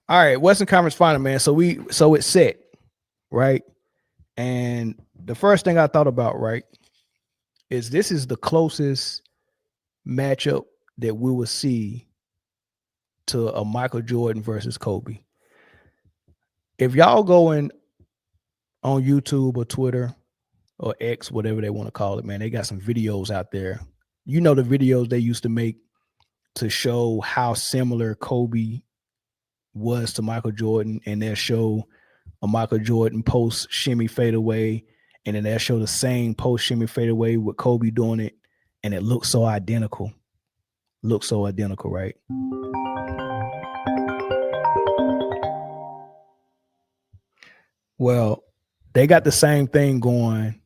All right, Western Conference Final, man. So it's set, right? And the first thing I thought about, right, is this is the closest matchup that we will see to a Michael Jordan versus Kobe. If y'all going on YouTube or Twitter or X, whatever they want to call it, man, they got some videos out there. You know the videos they used to make to show how similar Kobe was to Michael Jordan, and they'll show a Michael Jordan post shimmy fadeaway, and then they'll show the same post shimmy fadeaway with Kobe doing it, and it looks so identical. Looks so identical, right? Well, they got the same thing going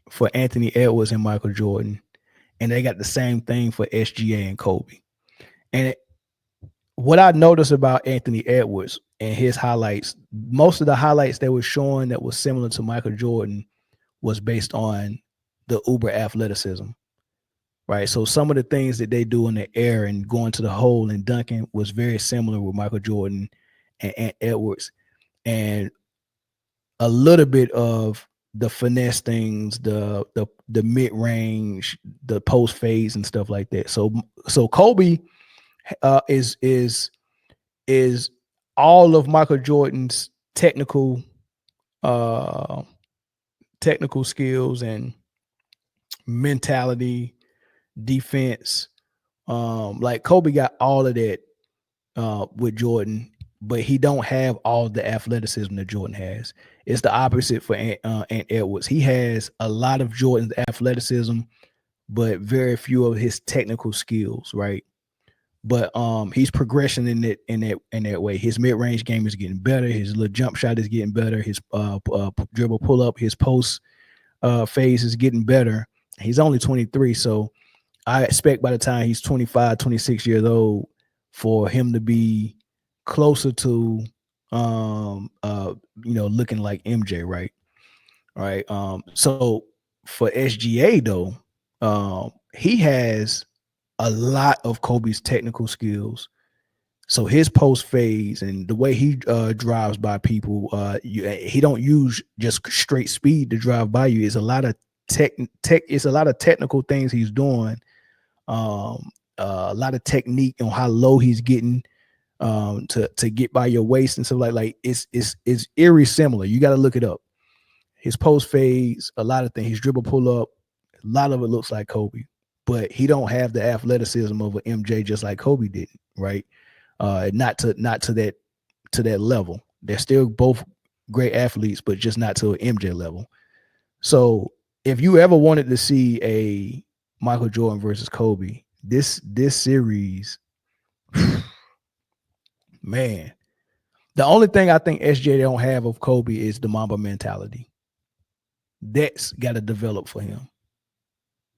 for Anthony Edwards and Michael Jordan, and they got the same thing for SGA and Kobe. And what I noticed about Anthony Edwards and his highlights, most of the highlights they were showing that was similar to Michael Jordan was based on the uber athleticism, right? So some of the things that they do in the air and going to the hole and dunking was very similar with Michael Jordan and Edwards, and a little bit of the finesse things, the mid range, the post phase and stuff like that. So Kobe is all of Michael Jordan's uh technical skills and mentality, defense. Like Kobe got all of that with Jordan, but he don't have all the athleticism that Jordan has. It's the opposite for Ant Edwards. He has a lot of Jordan's athleticism, but very few of his technical skills, right? But he's progressing in that way. His mid range game is getting better. His little jump shot is getting better. His dribble pull up, his post phase is getting better. He's only 23, so I expect by the time he's 25, 26 years old, for him to be closer to looking like MJ, right? All right. So for SGA though, he has a lot of Kobe's technical skills. So his post phase and the way he drives by people, he don't use just straight speed to drive by you. It's a lot of it's a lot of technical things he's doing. A lot of technique on how low he's getting to get by your waist and stuff like it's eerie similar. You got to look it up. His post phase, a lot of things. His dribble pull up, a lot of it looks like Kobe, but he don't have the athleticism of an MJ just like Kobe did, right? Not to that level. They're still both great athletes, but just not to an MJ level. So if you ever wanted to see a Michael Jordan versus Kobe, this series, man, the only thing I think SJ don't have of Kobe is the Mamba mentality. That's got to develop for him.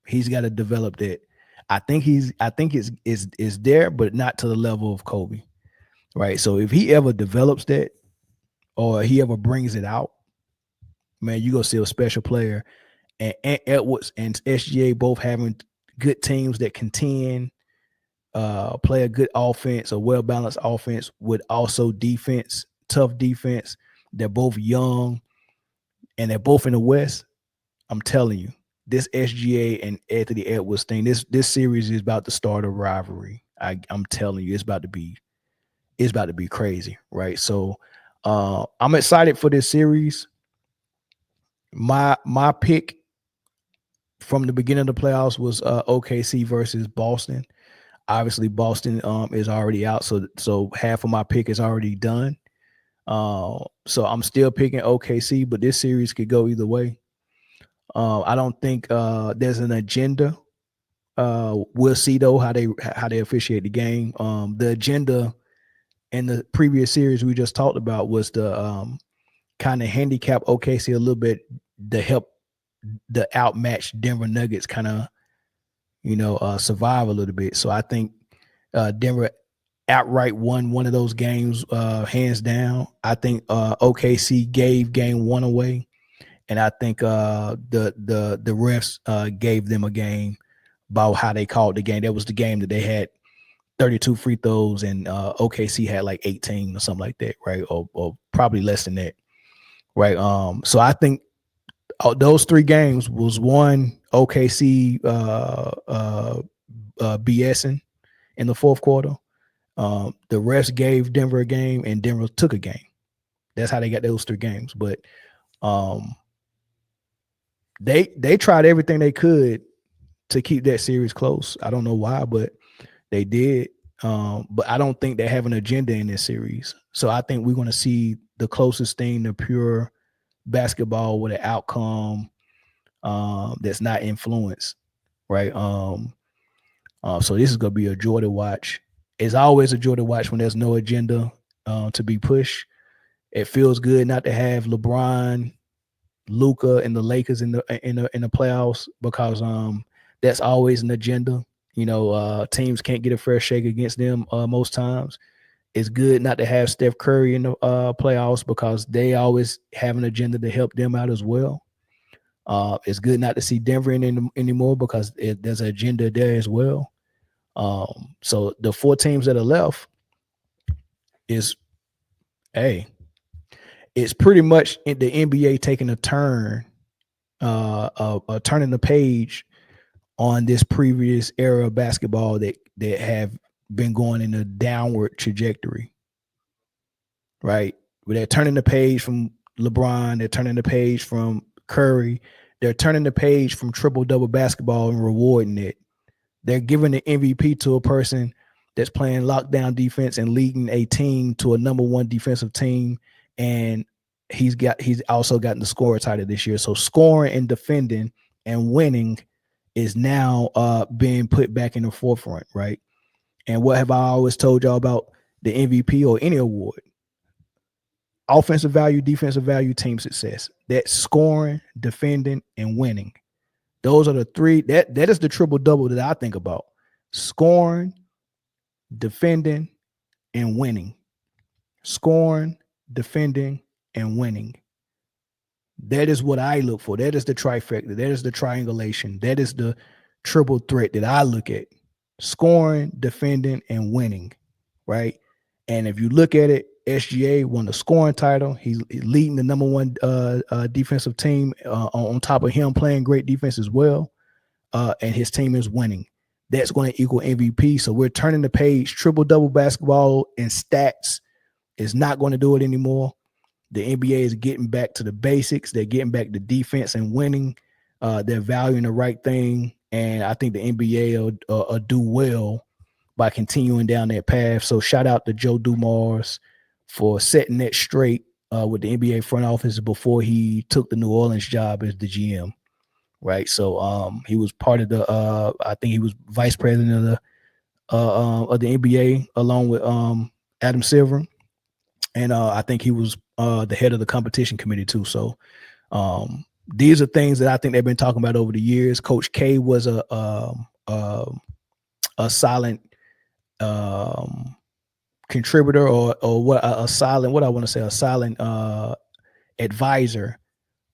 He's got to develop that. I think it's there, but not to the level of Kobe, right? So if he ever develops that, or he ever brings it out, man, you gonna see a special player. And Edwards and SGA both having good teams that contend, play a good offense, a well balanced offense with also defense, tough defense. They're both young, and they're both in the West. I'm telling you, this SGA and Anthony Edwards thing, this series is about to start a rivalry. I'm telling you, it's about to be crazy, right? So I'm excited for this series. My pick from the beginning of the playoffs was OKC versus Boston. Obviously, Boston is already out, so half of my pick is already done. So I'm still picking OKC, but this series could go either way. I don't think there's an agenda. We'll see though how they officiate the game. The agenda in the previous series we just talked about was the kind of handicap OKC a little bit to help the outmatched Denver Nuggets kind of survive a little bit. So I think Denver outright won one of those games hands down. I think OKC gave game one away, and I think the refs gave them a game about how they called the game. That was the game that they had 32 free throws, and OKC had like 18 or something like that, right? Or probably less than that, right? So I think those 3 games was one OKC BSing in the fourth quarter. The refs gave Denver a game, and Denver took a game. That's how they got those 3 games. But they tried everything they could to keep that series close. I don't know why, but they did. But I don't think they have an agenda in this series. So I think we're going to see the closest thing to pure basketball with an outcome that's not influenced, right? So this is going to be a joy to watch. It's always a joy to watch when there's no agenda to be pushed. It feels good not to have LeBron, Luka, and the Lakers in the playoffs, because that's always an agenda. Teams can't get a fair shake against them most times. It's good not to have Steph Curry in the playoffs, because they always have an agenda to help them out as well. It's good not to see Denver in anymore, because there's an agenda there as well. So the 4 teams that are left is, it's pretty much the NBA taking a turn, turning the page on this previous era of basketball that have been going in a downward trajectory, right? Where they're turning the page from LeBron, they're turning the page from Curry, they're turning the page from triple-double basketball and rewarding it. They're giving the MVP to a person that's playing lockdown defense and leading a team to a number 1 defensive team, and he's also gotten the scorer title this year. So scoring and defending and winning is now being put back in the forefront, right? And what have I always told y'all about the MVP or any award? Offensive value, defensive value, team success. That's scoring, defending, and winning. Those are the 3. That is the triple-double that I think about: scoring, defending, and winning. Scoring, defending, and winning. That is what I look for. That is the trifecta. That is the triangulation. That is the triple threat that I look at: scoring, defending, and winning, right? And if you look at it, SGA won the scoring title. He's leading the number 1 defensive team on top of him playing great defense as well. And his team is winning. That's going to equal MVP. So we're turning the page. Triple-double basketball and stats is not going to do it anymore. The NBA is getting back to the basics. They're getting back to defense and winning. They're valuing the right thing. And I think the NBA will do well by continuing down that path. So shout out to Joe Dumars for setting that straight with the NBA front office before he took the New Orleans job as the GM, right? So he was part of the I think he was vice president of the NBA along with Adam Silver, and I think he was the head of the competition committee too. So these are things that I think they've been talking about over the years. Coach K was a silent contributor or what a silent advisor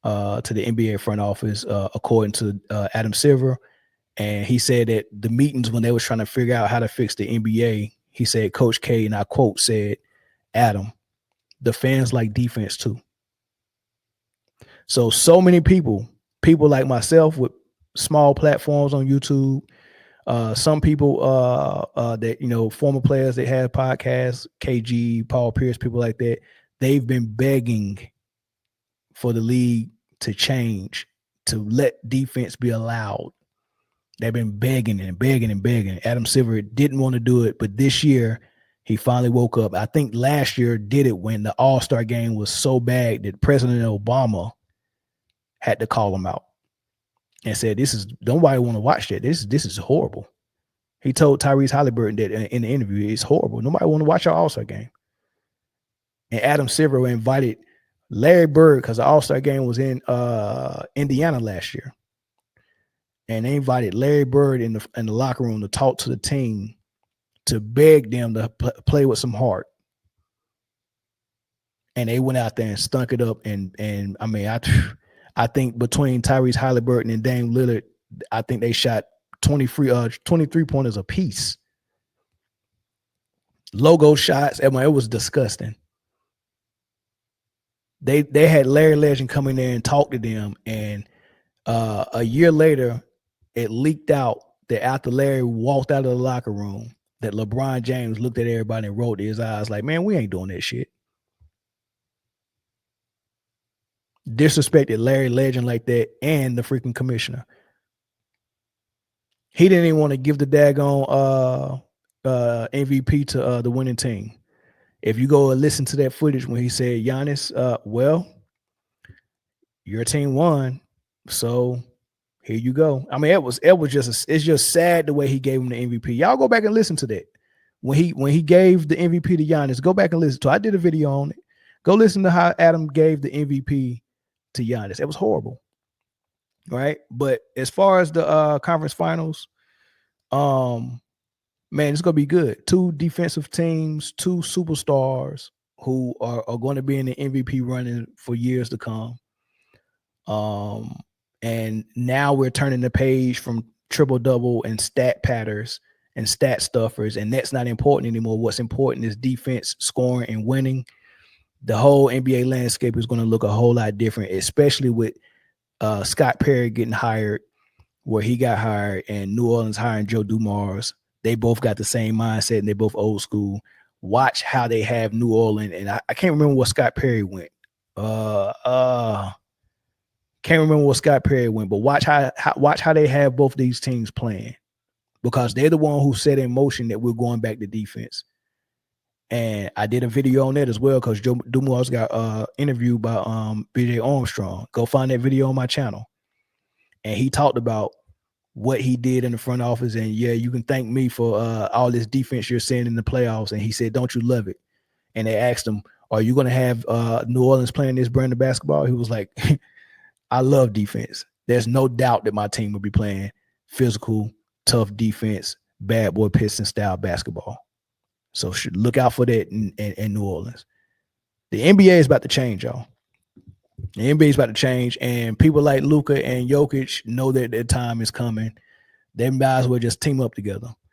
to the NBA front office, according to Adam Silver. And he said that the meetings when they was trying to figure out how to fix the NBA, he said Coach K, and I quote, said, "Adam, the fans like defense too." So many people like myself with small platforms on YouTube, some people that, former players that have podcasts, KG, Paul Pierce, people like that, they've been begging for the league to change, to let defense be allowed. They've been begging and begging and begging. Adam Silver didn't want to do it, but this year he finally woke up. I think last year did it when the All-Star game was so bad that President Obama had to call him out and said, nobody want to watch that. This is horrible. He told Tyrese Halliburton that in the interview, it's horrible. Nobody want to watch our All-Star game. And Adam Silver invited Larry Bird, because the All-Star game was in Indiana last year. And they invited Larry Bird in the locker room to talk to the team, to beg them to play with some heart. And they went out there and stunk it up. And I mean, I think between Tyrese Halliburton and Dame Lillard, I think they shot 23 pointers apiece. logo shots. I mean, it was disgusting. They had Larry Legend come in there and talk to them, and a year later, it leaked out that after Larry walked out of the locker room, that LeBron James looked at everybody and rolled his eyes like, "Man, we ain't doing that shit." Disrespected Larry Legend like that and the freaking commissioner. He didn't even want to give the daggone MVP to the winning team. If you go and listen to that footage when he said, Giannis, well, your team won, so here you go. I mean, it's just sad the way he gave him the MVP. Y'all go back and listen to that. When he gave the MVP to Giannis, go back and listen to it. I did a video on it. Go listen to how Adam gave the MVP to Giannis. It was horrible. Right. But as far as the conference finals, man, it's gonna be good. Two defensive teams, two superstars who are going to be in the MVP running for years to come. And now we're turning the page from triple double and stat patters and stat stuffers, and that's not important anymore. What's important is defense, scoring, and winning. The whole NBA landscape is going to look a whole lot different, especially with Scott Perry getting hired where he got hired, and New Orleans hiring Joe Dumars. They both got the same mindset, and they're both old school. Watch how they have New Orleans, and I can't remember what Scott Perry went. Can't remember what Scott Perry went, but watch how they have both these teams playing, because they're the one who set in motion that we're going back to defense. And I did a video on that as well, because Joe Dumars got interviewed by BJ Armstrong. Go find that video on my channel. And he talked about what he did in the front office, and yeah, you can thank me for all this defense you're seeing in the playoffs. And he said, "Don't you love it?" And they asked him, "Are you going to have New Orleans playing this brand of basketball?" He was like, I love defense. There's no doubt that my team will be playing physical, tough defense, bad boy Piston style basketball. So should look out for that in New Orleans. The NBA is about to change, y'all. The NBA is about to change, and people like Luka and Jokic know that their time is coming. They might as well just team up together.